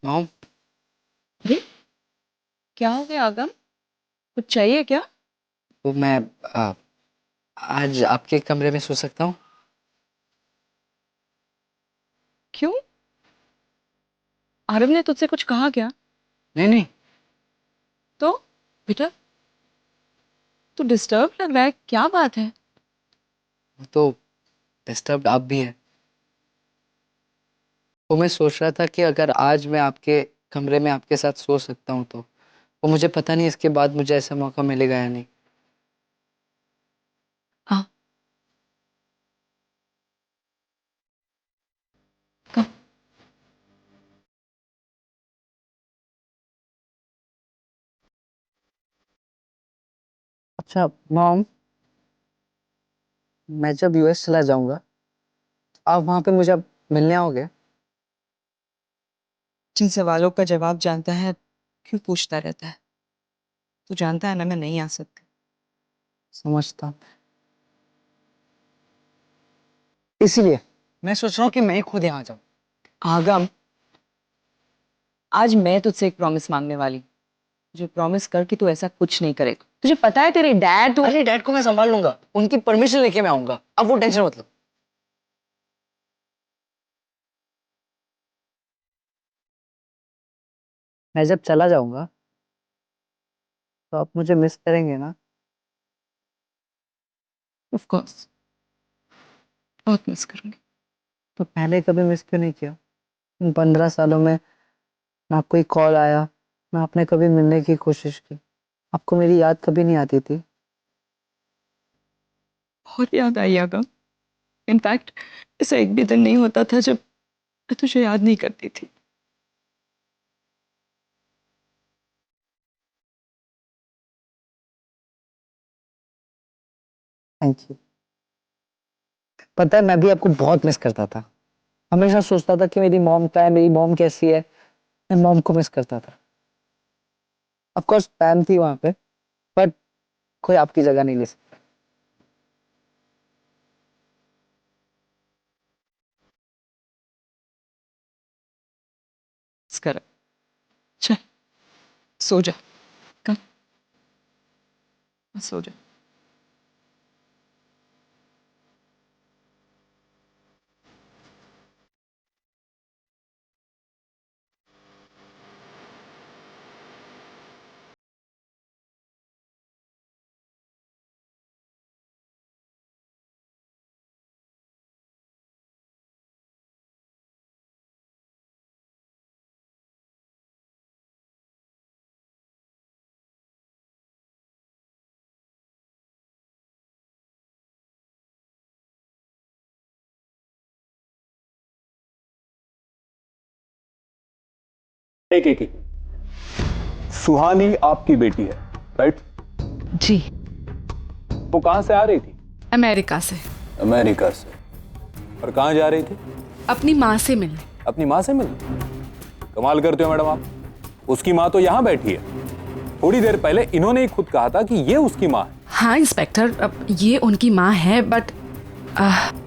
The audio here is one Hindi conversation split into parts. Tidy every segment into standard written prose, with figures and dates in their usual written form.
मॉम, अरे क्या हो गया आगम? कुछ चाहिए क्या? वो मैं आज आपके कमरे में सो सकता हूँ? क्यों? आरव ने तुझसे कुछ कहा क्या? नहीं नहीं। तो बेटा, तू डिस्टर्ब लग रहा है, क्या बात है? वो तो डिस्टर्ब आप भी है। वो मैं सोच रहा था कि अगर आज मैं आपके कमरे में आपके साथ सो सकता हूँ तो वो मुझे पता नहीं इसके बाद मुझे ऐसा मौका मिलेगा या नहीं। हाँ, कब? अच्छा मॉम, मैं जब यूएस चला जाऊंगा आप वहां पे मुझे अब मिलने आओगे? जिन सवालों का जवाब जानता है क्यों पूछता रहता है? तू जानता है ना मैं नहीं आ सकती। समझता हूँ। इसीलिए मैं सोच रहा हूँ कि मैं ही खुद यहाँ आ जाऊँ। आगम, आज मैं तुझसे एक प्रॉमिस मांगने वाली हूँ। मुझे प्रॉमिस कर कि तू ऐसा कुछ नहीं करेगा। तुझे पता है तेरे डैड तो अरे डैड को मैं संभाल लूंगा, उनकी परमिशन लेके मैं आऊंगा, अब वो टेंशन मतलब। मैं जब चला जाऊंगा तो आप मुझे मिस करेंगे ना? ऑफ कोर्स बहुत मिस करूंगी। तो पहले कभी मिस क्यों नहीं किया? इन 15 सालों में ना कोई कॉल आया, ना आपने कभी मिलने की कोशिश की। आपको मेरी याद कभी नहीं आती थी? बहुत याद आई आगम। इनफैक्ट ऐसा एक भी दिन नहीं होता था जब मैं तुझे याद नहीं करती थी। Thank you. पता है मैं भी आपको बहुत मिस करता था। हमेशा सोचता था कि मेरी मॉम का है, मेरी मॉम कैसी है। मैं मॉम को मिस करता था। ऑफ कोर्स पैम थी वहां पे, बट कोई आपकी जगह नहीं ले सकता। मिस कर। चल सो जा। कम सो जा। एक सुहानी आपकी बेटी है, राइट? जी। वो कहां से आ रही थी? अमेरिका से। अमेरिका से। और कहां जा रही थी? अपनी माँ से मिलने। अपनी माँ से मिलने? कमाल करते हो मैडम आप। उसकी माँ तो यहां बैठी है। थोड़ी देर पहले इन्होंने ही खुद कहा था कि ये उसकी माँ है। हाँ इंस्पेक्टर, अब ये उनकी माँ है, बट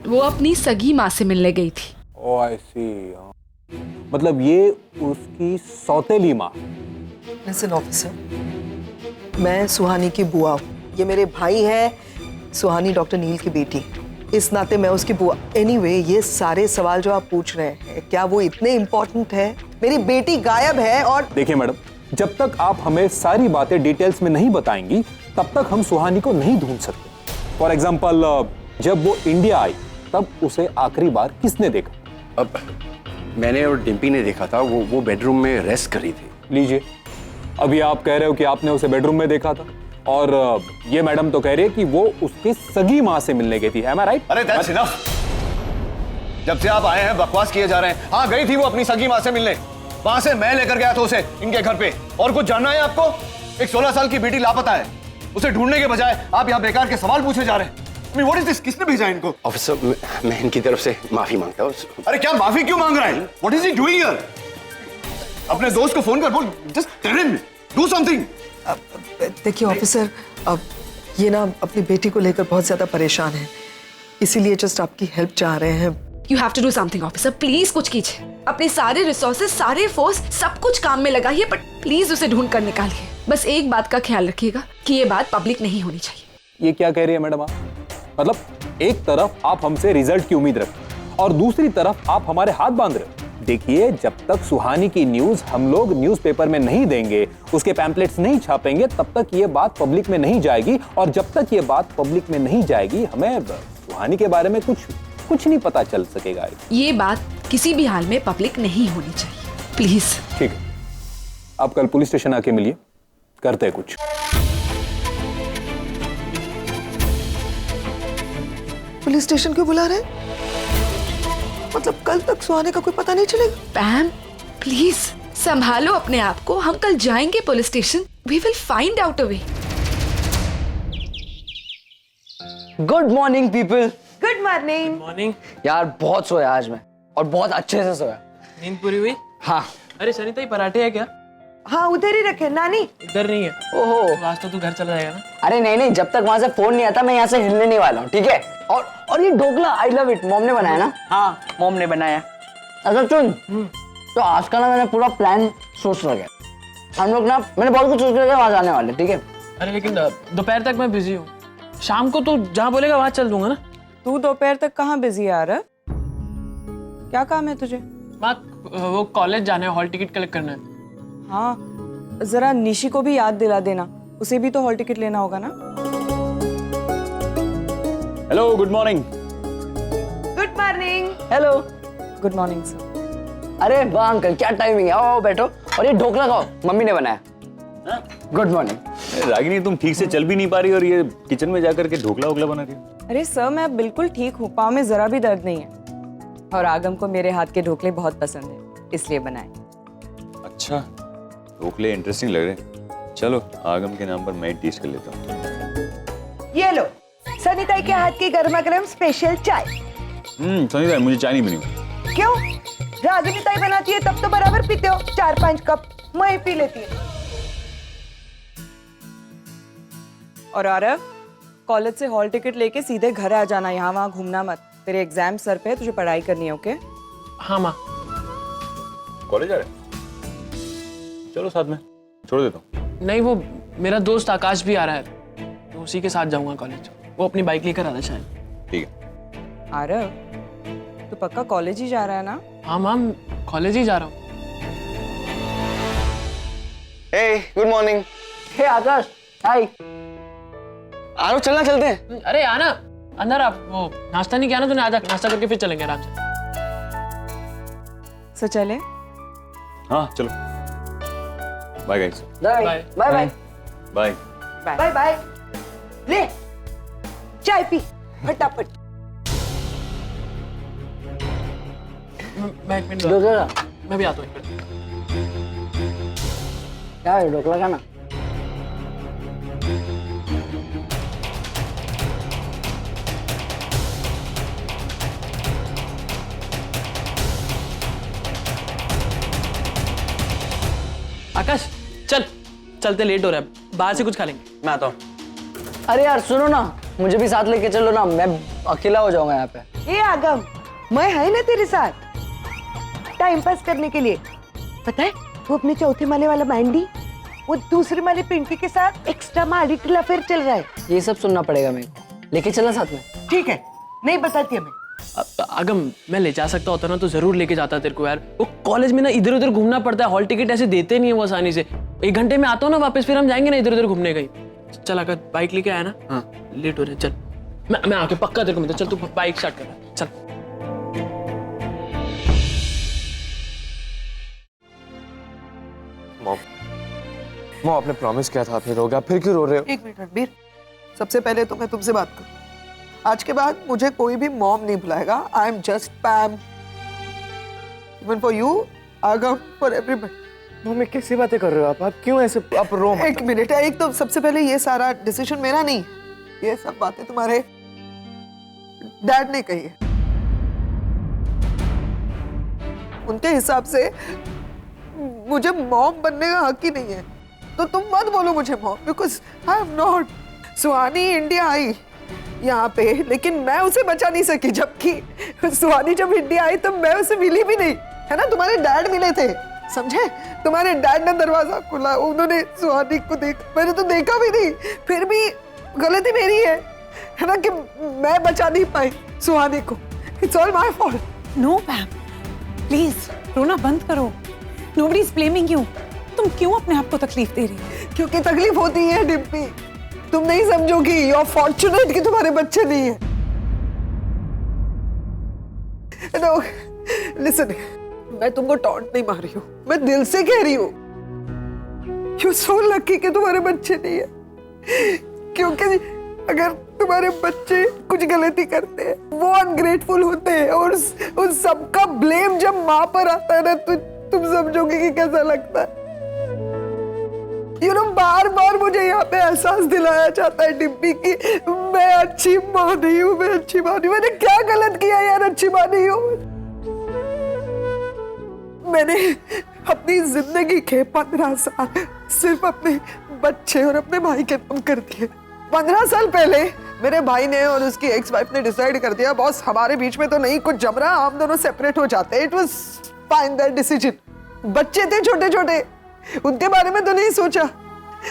वो अपनी सगी माँ से मिलने गई थी। ओह आई सी। मतलब ये उसकी सौतेली माँ। लिसन ऑफिसर, मैं सुहानी की बुआ हूँ। ये मेरे भाई हैं, सुहानी डॉक्टर नील की बेटी। इस नाते मैं उसकी बुआ। एनीवे, ये सारे सवाल जो आप पूछ रहे हैं, क्या वो इतने इम्पोर्टेंट है? मेरी बेटी गायब है और देखिए मैडम, जब तक आप हमें सारी बातें डिटेल्स में नहीं बताएंगी तब तक हम सुहानी को नहीं ढूंढ सकते। फॉर एग्जाम्पल, जब वो इंडिया आई तब उसे आखिरी बार किसने देखा? अब मैंने और डिम्पी ने देखा था, वो बेडरूम में रेस्ट कर रही थी। लीजिए, अभी आप कह रहे हो कि आपने उसे बेडरूम में देखा था, और ये मैडम तो कह रही है कि वो उसकी सगी माँ से मिलने गई थी। Am I right? अरे that's enough। जब से आप आए हैं बकवास किए जा रहे हैं। हाँ, गई थी वो अपनी सगी माँ से मिलने। वहां से मैं लेकर गया था उसे इनके घर पे। और कुछ जानना है आपको? एक 16 साल की बेटी लापता है। उसे ढूंढने के बजाय आप यहाँ बेकार के सवाल पूछे जा रहे हैं। I mean, what is this? किसने भेजा इनको? ऑफिसर, मैं इनकी तरफ से माफी मांगता हूँ। अरे क्या माफी क्यों मांग रहा है? What is he doing here? अपने दोस्त को फोन कर बोल, just tell him, do something। देखिए ऑफिसर, अब ये ना अपनी बेटी को लेकर बहुत ज्यादा परेशान है, इसीलिए जस्ट आपकी हेल्प चाह रहे हैं। You have to do something officer, please कुछ कीजिए। अपने सारे रिसोर्सेज, सारे फोर्स, सब कुछ काम में लगाइए, बट प्लीज उसे ढूंढ कर निकालिए। बस एक बात का ख्याल रखिएगा कि ये बात पब्लिक नहीं होनी चाहिए। ये क्या कह रही है मैडम आप? मतलब एक तरफ आप हमसे रिजल्ट की उम्मीद रखते और दूसरी तरफ आप हमारे हाथ बांध रहे हो। देखिए, जब तक सुहानी की न्यूज हम लोग न्यूज़पेपर में नहीं देंगे, उसके पैम्पलेट्स नहीं छापेंगे, तब तक ये बात पब्लिक में नहीं जाएगी। और जब तक ये बात पब्लिक में नहीं जाएगी, हमें सुहानी के बारे में कुछ नहीं पता चल सकेगा। ये बात किसी भी हाल में पब्लिक नहीं होनी चाहिए, प्लीज। ठीक है, आप कल पुलिस स्टेशन आके मिलिए, करते हैं कुछ। पुलिस स्टेशन क्यों बुला रहे हैं? मतलब कल तक सुहाने का कोई पता नहीं चलेगा? पैम प्लीज संभालो अपने आप को, हम कल जाएंगे police station, we will find out a way. Good morning people. Good morning. Morning. यार बहुत सोया आज मैं, और बहुत अच्छे से सोया। नींद पूरी हुई? हाँ। अरे सरिता, ये पराठे है क्या? हाँ उधर ही रखे नानी। इधर नहीं है। ओहो। तो आज तो तू घर चला जाएगा ना? अरे नहीं, जब तक वहां से फोन नहीं आता मैं यहाँ से हिलने नहीं वाला हूँ, ठीक है? और ये dhokla I love it, mom ने बनाया ना? हाँ, मॉम ने बनाया। अच्छा सुन, तो आज का ना मैंने पूरा प्लान सोच रखा। हम लोग ना, मैंने बहुत कुछ सोच रखा वहां जाने वाले, ठीक है? अरे लेकिन दोपहर तक मैं बिजी हूँ, शाम को तू जहाँ बोलेगा वहां चल दूंगा ना। तू दोपहर तक कहाँ बिजी आ रहा? क्या काम है तुझे? बात वो कॉलेज जाना है, हॉल टिकट कलेक्ट करना है। हाँ, जरा निशी को भी याद दिला देना, उसे भी तो हॉल टिकट लेना होगा ना। Hello, good morning. Good morning. Hello. Good morning sir. अरे वाह अंकल, क्या टाइमिंग है, आओ बैठो और ये ढोकला खाओ, मम्मी ने बनाया। Good morning. रागिनी, तुम ठीक से चल भी नहीं पा रही और ये किचन में जाकर के ढोकला वोकला बना रही हो। अरे सर, मैं बिल्कुल ठीक हूँ, पाँव में जरा भी दर्द नहीं है, और आगम को मेरे हाथ के ढोकले बहुत पसंद है, इसलिए बनाए। अच्छा, ढोकले इंटरेस्टिंग लग रहे हैं। चलो, आगम के नाम पर मैं टेस्ट कर लेता हूँ। ये लो सनीता के हाथ की गर्मा गर्म स्पेशल चाय। सनी, मुझे चाय नहीं बनी। क्यों? रागिनी ताई बनाती है तब तो बराबर पीते हो, 4-5 कप, मैं ही पी लेती है। और आरव, कॉलेज से हॉल टिकट लेके सीधे घर आ जाना, यहाँ वहाँ घूमना मत। तेरे एग्जाम सर पे है, तुझे पढ़ाई करनी है, ओके? हाँ माँ। कॉलेज आ रहे? चलो साथ में, छोड़ देता हूँ। नहीं, वो मेरा दोस्त आकाश भी आ रहा है, तो उसी के साथ जाऊंगा कॉलेज। वो अपनी बाइक लेकर आ रहा है शायद। ठीक है। आरव, तू पक्का कॉलेज ही जा रहा है ना? हाँ मैम, कॉलेज ही जा रहा हूँ। हे गुड मॉर्निंग। हे आकाश, हाय। आरो चलना, चलते हैं। अरे आना अंदर, आप वो नाश्ता नहीं किया ना तूने? आजा, नाश्ता करके फिर चलेंगे आराम से। सो चले? हाँ चलो, bye guys. Bye bye. Bye bye bye. Bye bye. ले चाय पी फटाफट। मैं एक मिनट, ढोकला मैं भी आता हूँ एक मिनट। क्या है? ढोकला खाना? आकाश चल, चलते, लेट हो रहा है, बाहर से कुछ खा लेंगे। मैं आता हूँ। अरे यार सुनो ना, मुझे भी साथ लेके चलो ना, मैं अकेला हो जाऊंगा यहाँ पे। ये आगम, मैं है ना तेरे साथ टाइम पास करने के लिए। पता है, वो अपने चौथे माले वाला मैंडी, वो दूसरे माले पिंकी के साथ एक्स्ट्रा मैरिटल अफेयर चल रहा है। ये सब सुनना पड़ेगा मेरे को, लेके चला साथ में? ठीक है, नहीं बताती हमें। अगम, मैं ले जा सकता होता ना तो जरूर लेके जाता तेरे को यार। वो कॉलेज में ना इधर उधर घूमना पड़ता है, हॉल टिकट ऐसे देते नहीं है वो आसानी से। 1 घंटे में आता हूँ ना वापस, फिर हम जाएंगे ना इधर उधर घूमने कहीं। चल आकर, बाइक लेके आया ना? हाँ, लेट हो रहे, चल। मैं आके पक्का तेरे को मिलता। चल तू बाइक स्टार्ट कर, चल। मॉम, आपने प्रॉमिस किया था, फिर हो गया, फिर क्यों रो रहे हो? एक मिनट रणबीर, सबसे पहले तो मैं तुमसे बात करूं। आज के बाद मुझे कोई भी मॉम नहीं बुलाएगा। I am just Pam, even for you, Agam, for everybody. Mummy कैसी बातें कर रहे हो आप क्यों ऐसे, आप रो मत। एक मिनट, एक तो सबसे पहले ये सारा डिसीजन मेरा नहीं, ये सब बातें तुम्हारे डैड ने कही है। उनके हिसाब से मुझे मॉम बनने का हक ही नहीं है, तो तुम मत बोलो मुझे mom, because I am not. Suhani India I, यहाँ पे, लेकिन मैं उसे बचा नहीं सकी। जबकि सुहानी जब इंडिया आई तब मैं उसे मिली भी नहीं, है ना। तुम्हारे डैड मिले थे, समझे? तुम्हारे डैड ने दरवाजा खोला, उन्होंने सुहानी को मैंने तो देखा भी नहीं। फिर भी गलती मेरी है ना, कि मैं बचा नहीं पाई सुहानी को। It's all my fault. No ma'am, please रोना बंद करो। Nobody is blaming you. तुम क्यों अपने आप को तकलीफ दे रही हो? क्योंकि तकलीफ होती है डिम्पी, तुम नहीं समझोगी। यू आर फॉर्चुनेट कि तुम्हारे बच्चे नहीं है। नो लिसन, मैं तुमको टॉन्ट नहीं मार रही हूँ, मैं दिल से कह रही हूँ यू सो लकी कि तुम्हारे बच्चे नहीं है। क्योंकि अगर तुम्हारे बच्चे कुछ गलती करते हैं, वो अनग्रेटफुल होते हैं, और उस सबका ब्लेम जब माँ पर आता है ना, तो तुम समझोगे कि कैसा लगता है। यू नो, बार बार मुझे यहाँ पे एहसास दिलाया जाता है डिम्पी कि मैं अच्छी माँ नहीं हूँ, मैं अच्छी माँ नहीं। मैंने क्या गलत किया यार, अच्छी माँ नहीं हूँ। मैंने अपनी जिंदगी के 15 साल सिर्फ अपने बच्चे और अपने भाई के नाम कर दिए। 15 साल पहले मेरे भाई ने और उसकी एक्स वाइफ ने डिसाइड कर दिया, बॉस हमारे बीच में तो नहीं कुछ जम रहा, हम दोनों सेपरेट हो जाते हैं। It was fine that decision. बच्चे थे छोटे छोटे, उनके बारे में तो नहीं सोचा,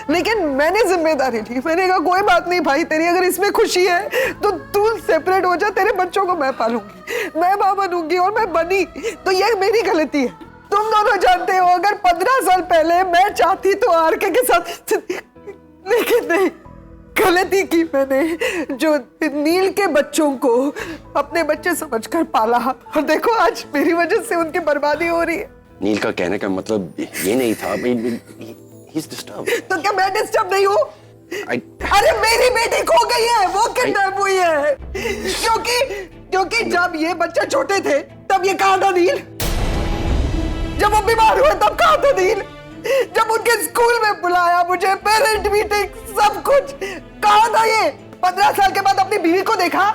लेकिन मैंने जिम्मेदारी ली। मैंने कहा कोई बात नहीं भाई, तेरी अगर इसमें खुशी है तो तू सेपरेट हो जा, तेरे बच्चों को मैं पालूंगी, मैं मां बनूंगी। और मैं बनी, तो ये मेरी गलती है। तुम दोनों जानते हो, अगर 15 साल पहले मैं चाहती तो आरके के साथ, लेकिन नहीं, गलती की मैंने जो नील के बच्चों को अपने बच्चे समझकर पाला, और देखो आज मेरी वजह से उनकी बर्बादी हो रही है। नील का कहने का मतलब ये नहीं था। He's disturbed. तो क्या मैं डिस्टर्ब नहीं हूँ? अरे मेरी बेटी खो गई है, वो किडनैप हुई है। क्योंकि जब ये बच्चे छोटे थे तब ये कहाँ था नील? जब वो बीमार हुए तब कहाँ था नील? जब उनके स्कूल में बुलाया मुझे, पेरेंट मीटिंग, सब कुछ, कहाँ था ये? 15 साल के बाद अपनी बीवी को देखा,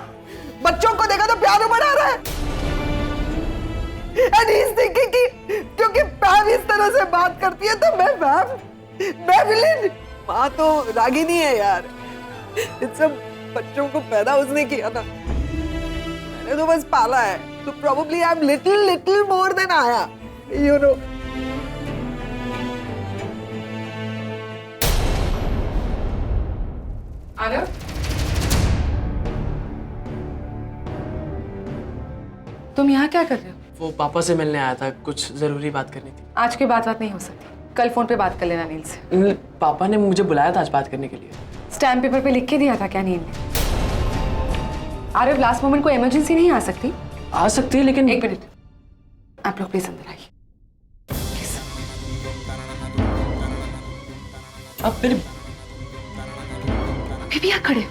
बच्चों को देखा तो प्यार बढ़ा रहा है। And he's thinking कि क्योंकि पैम इस तरह से बात करती है तो मैं विलेन। माँ तो रागिनी है यार, इन सब बच्चों को पैदा उसने किया था, मैंने तो बस पाला है। तो probably I'm little more than आया, you know। आरव, तुम यहाँ क्या कर रहे हो? वो पापा से मिलने आया था, कुछ जरूरी बात करनी थी। आज के बाद बात नहीं हो सकती, कल फोन पे बात कर लेना नील से। पापा ने मुझे बुलाया था आज बात करने के लिए। स्टैम्प पेपर पे लिख के दिया था क्या नील ने? आरव, लास्ट मोमेंट को इमरजेंसी नहीं आ सकती? आ सकती है, लेकिन एक मिनट, आप लोग प्लीज अंदर आइए। अब फिर अभी भी यहाँ खड़े हो,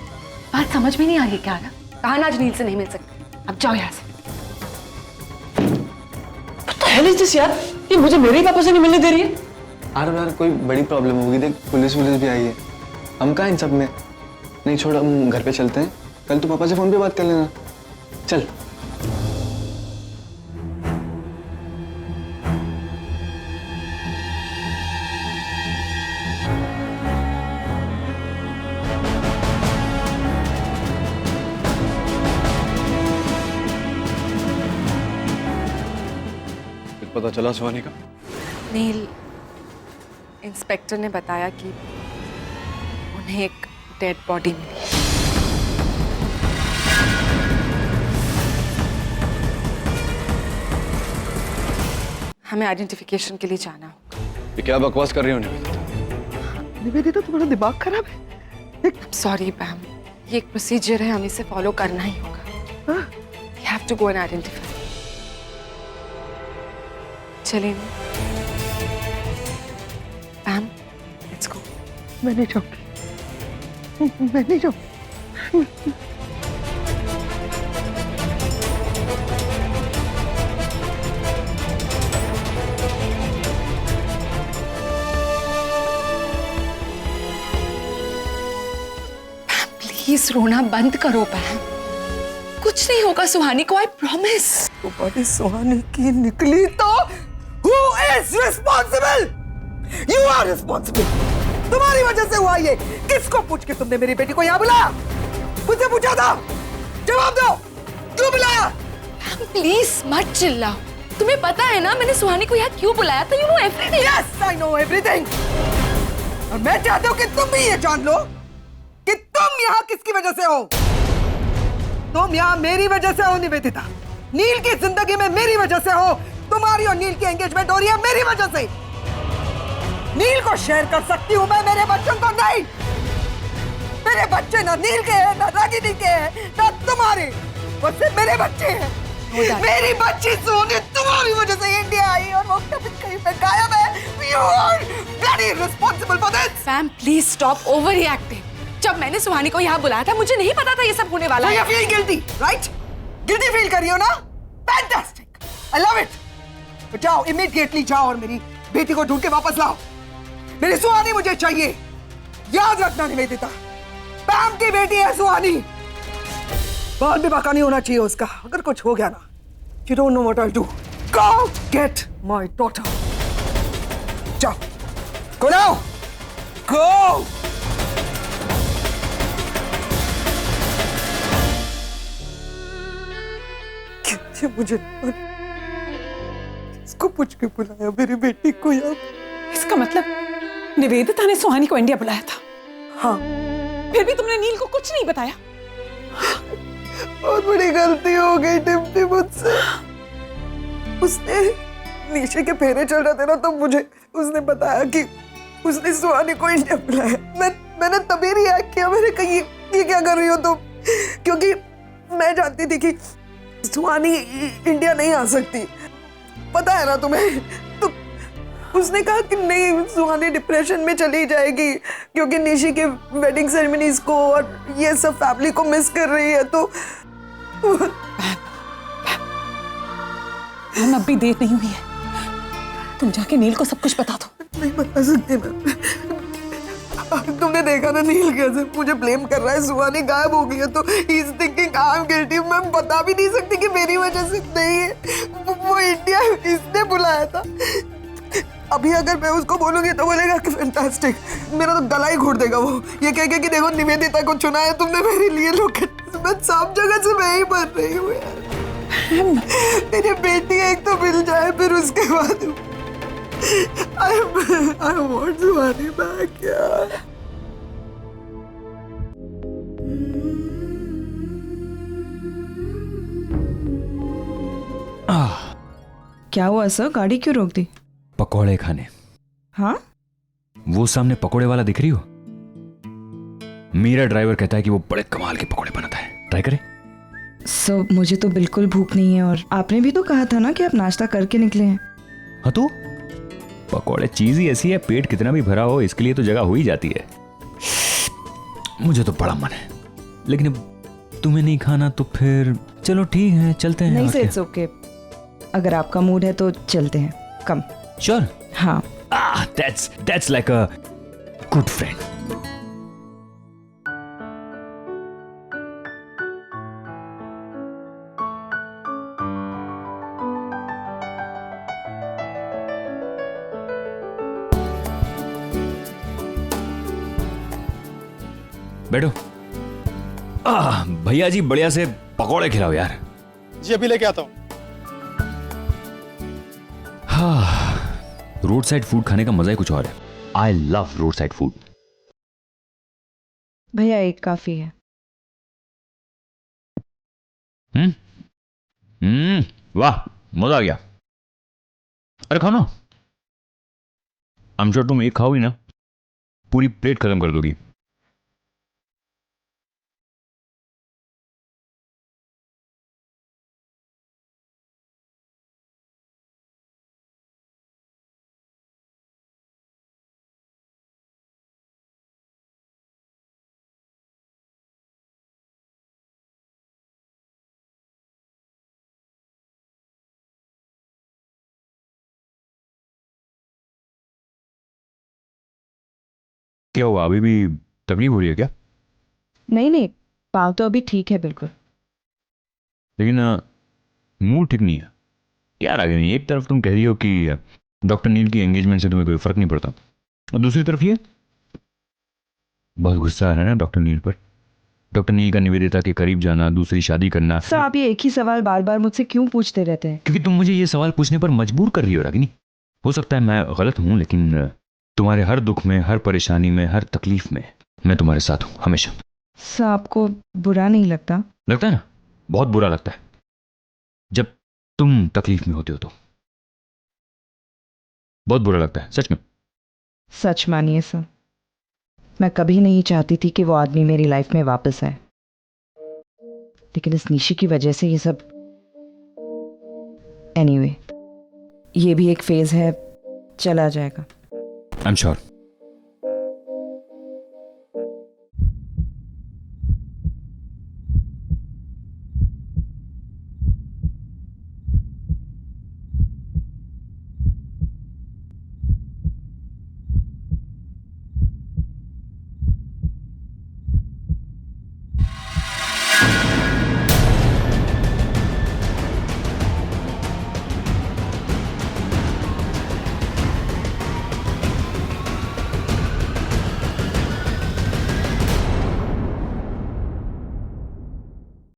बात समझ में नहीं आ रही क्या? आरव, कहा ना आज नील से नहीं मिल सकते, अब जाओ यहाँ से। यार, ये मुझे मेरे ही पापा से नहीं मिलने दे रही है। यार कोई बड़ी प्रॉब्लम होगी, देख पुलिस भी आई है, हम कहाँ इन सब में। नहीं छोड़, हम घर पे चलते हैं, कल तू पापा से फोन पे बात कर लेना। चल। पता चला सुहानी का? नील, इंस्पेक्टर ने बताया कि उन्हें एक डेड बॉडी मिली। हमें आइडेंटिफिकेशन के लिए जाना होगा। ये क्या बकवास कर रही हो निवेदिता, तो तुम्हारा दिमाग खराब है। सॉरी पैम, ये एक प्रोसीजर है, हमें इसे फॉलो करना ही होगा। We have to go and identify. चलें पैम, लेट्स गो। मैं नहीं जाऊंगी, मैं नहीं जाऊंगी। प्लीज रोना बंद करो पैम, कुछ नहीं होगा सुहानी को, आई प्रॉमिस। तो बॉडी सुहानी की निकली तो Who is responsible? You are responsible. तुम्हारी वजह से हुआ ये। किसको पूछ के तुमने मेरी बेटी को यहाँ बुलाया? मुझसे पूछा था, जवाब दो, क्यों बुलाया? प्लीज मत चिल्लाओ। तुम्हें पता है ना मैंने सुहानी को यहाँ क्यों बुलाया था? You know everything. Yes I know everything. और मैं चाहता हूँ कि तुम भी ये जान लो कि तुम यहाँ किसकी वजह से हो। तुम यहाँ मेरी वजह से हो निवेदिता। नील की जिंदगी में मेरी वजह से हो। तुम्हारी और नील की एंगेजमेंट हो रही है मेरी वजह से। नील को शेयर कर सकती हूँ मैं, मेरे बच्चों को नहीं। मेरे बच्चे ना नील के हैं, ना रागिनी के हैं, ना तुम्हारे। वो सिर्फ मेरे बच्चे हैं। मेरी बच्ची सोनी तुम्हारी वजह से इंडिया आई और वो कभी कहीं पे गायब है। You are bloody responsible for this. Ma'am please stop over reacting. जब मैंने सुहानी को यहाँ बुलाया था मुझे नहीं पता था ये सब होने वाला So है। you feel guilty, right? Guilty feel कर रही हो ना? Fantastic. I love it. तो जाओ immediately जाओ और मेरी बेटी को ढूंढ के वापस लाओ। मेरी सुहानी मुझे चाहिए। याद रखना निवेदिता, पैम की बेटी है सुहानी। बाल भी बाका नहीं होना चाहिए उसका। अगर कुछ हो गया ना, you don't know what I'll do. Go get my daughter. जाओ, go now. Go. कैसे मुझे इसको पूछ के बुलाया मेरी बेटी को यार? इसका मतलब निवेदिता ने सुहानी को इंडिया बुलाया था। हाँ। फिर भी तुमने नील को कुछ नहीं बताया। बहुत बड़ी गलती हो गई टिम्पी मुझसे। उसने नीचे के फेरे चल रहे थे ना, तो मुझे उसने बताया कि उसने सुहानी को इंडिया बुलाया। मैंने तभी रिएक्ट किया। मैंने कहा ये क्या कर रही हो तुम? क्योंकि मैं जानती थी कि सुहानी इंडिया नहीं आ सकती, पता है ना तुम्हें। तो उसने कहा कि नहीं, सुहानी डिप्रेशन में चली जाएगी क्योंकि निशी के वेडिंग सेरेमनीज को और ये सब फैमिली को मिस कर रही है। तो हम अब भी देर नहीं हुई है, तुम जाके नील को सब कुछ बता दो। नहीं बता सकती मैं। तुमने देखा ना नील कैसे मुझे ब्लेम कर रहा है। सुहानी गायब हो गई है तो he is thinking I am guilty. मैं बता भी नहीं सकती कि मेरी वजह से नहीं है। वो इंडिया इसने बुलाया था। अभी अगर मैं उसको बोलूंगी तो बोलेगा कि फैंटास्टिक, मेरा तो गला ही घोट देगा वो। ये कह के कि देखो निवेदिता को चुना है तुमने मेरे लिए। लोग मैं सब जगह से मैं ही मर रही हूँ यार। मेरी बेटी एक तो मिल जाए, फिर उसके बाद I want सुहानी back यार। क्या हुआ सर, गाड़ी क्यों रोक दी? पकोड़े खाने। हाँ? वो सामने पकोड़े वाला दिख रही हो? मेरा ड्राइवर कहता है कि वो बड़े कमाल के पकोड़े बनाता है, ट्राई करें? सर मुझे तो बिल्कुल भूख नहीं है, और आपने भी तो कहा था ना कि आप नाश्ता करके निकले हैं। हाँ तो पकोड़े चीज ही ऐसी है, पेट कितना भी भरा हो इसके लिए तो जगह हो ही जाती है। मुझे तो बड़ा मन है, लेकिन अब तुम्हें नहीं खाना तो फिर चलो ठीक है चलते हैं। नहीं सर, इट्स ओके। अगर आपका मूड है तो चलते हैं। कम। श्योर? हाँ। That's like a good friend. बैठो। भैया जी बढ़िया से पकौड़े खिलाओ यार। जी अभी लेके आता हूं। हाँ, रोड साइड फूड खाने का मजा ही कुछ और है। I love road side food. भैया एक काफी है। वाह मजा आ गया। अरे खाओ ना। आई एम श्योर तुम एक खाओगी ना पूरी प्लेट खत्म कर दोगी। क्या हुआ, अभी भी तकलीफ हो रही है क्या? नहीं नहीं, पाँव तो अभी ठीक है बिल्कुल। लेकिन मूड ठीक नहीं है यार। आगे नहीं, एक तरफ तुम कह रही हो कि डॉक्टर नील की एंगेजमेंट से तुम्हें कोई फर्क नहीं पड़ता, और दूसरी तरफ ये बहुत गुस्सा आ रहा है ना डॉक्टर नील पर। डॉक्टर नील का निवेदिता के करीब जाना, दूसरी शादी करना। सर आप ये एक ही सवाल बार बार मुझसे क्यों पूछते रहते हैं? क्योंकि तुम मुझे ये सवाल पूछने पर मजबूर कर रही हो रागिनी। हो सकता है मैं गलत हूं, लेकिन तुम्हारे हर दुख में, हर परेशानी में, हर तकलीफ में मैं तुम्हारे साथ हूं हमेशा। सर आपको बुरा नहीं लगता? लगता है ना, बहुत बुरा लगता है जब तुम तकलीफ में होते हो तो। बहुत बुरा लगता है सच में। सच मानिए सर, मैं कभी नहीं चाहती थी कि वो आदमी मेरी लाइफ में वापस आए, लेकिन इस निशी की वजह से ये सब। एनीवे, ये भी एक फेज है, चला जाएगा। I am sure.